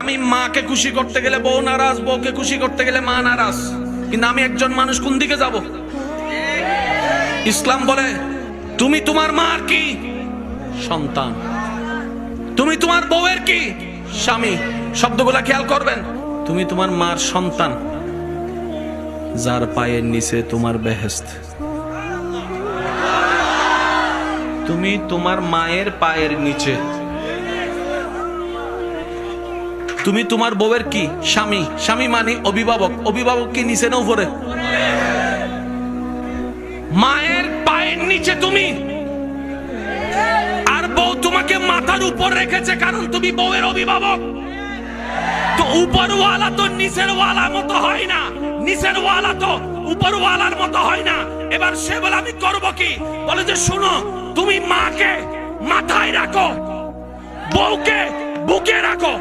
আমি মাকে খুশি করতে গেলে বউ নারাজ, বউকে খুশি করতে গেলে মা নারাজ। কিন্তু আমি একজন মানুষ, কোন দিকে যাব? ইসলাম বলে তুমি তোমার মার কি সন্তান, তুমি তোমার বউয়ের কি স্বামী। শব্দগুলা খেয়াল করবেন। তুমি তোমার মার সন্তান, যার পায়ের নিচে তোমার বেহেশত। তুমি তোমার মায়ের পায়ের নিচে। তুমি তোমার বউয়ের কি স্বামী। স্বামী মানে অভিভাবক। অভিভাবক কি নিচে না উপরে? মায়ের পায়ের নিচে তুমি, আর বউ তোমাকে মাথার উপর রেখেছে, কারণ তুমি বউয়ের অভিভাবক। তো উপরওয়ালা তো নিচের ওয়ালা মতো হয় না, নিচের ওয়ালা তো উপরওয়ালার মতো হয় না। এবার সে বলে আমি করব কি? বলে যে শোনো, তুমি মাকে মাথায় রাখো, বউকে বুকে রাখো।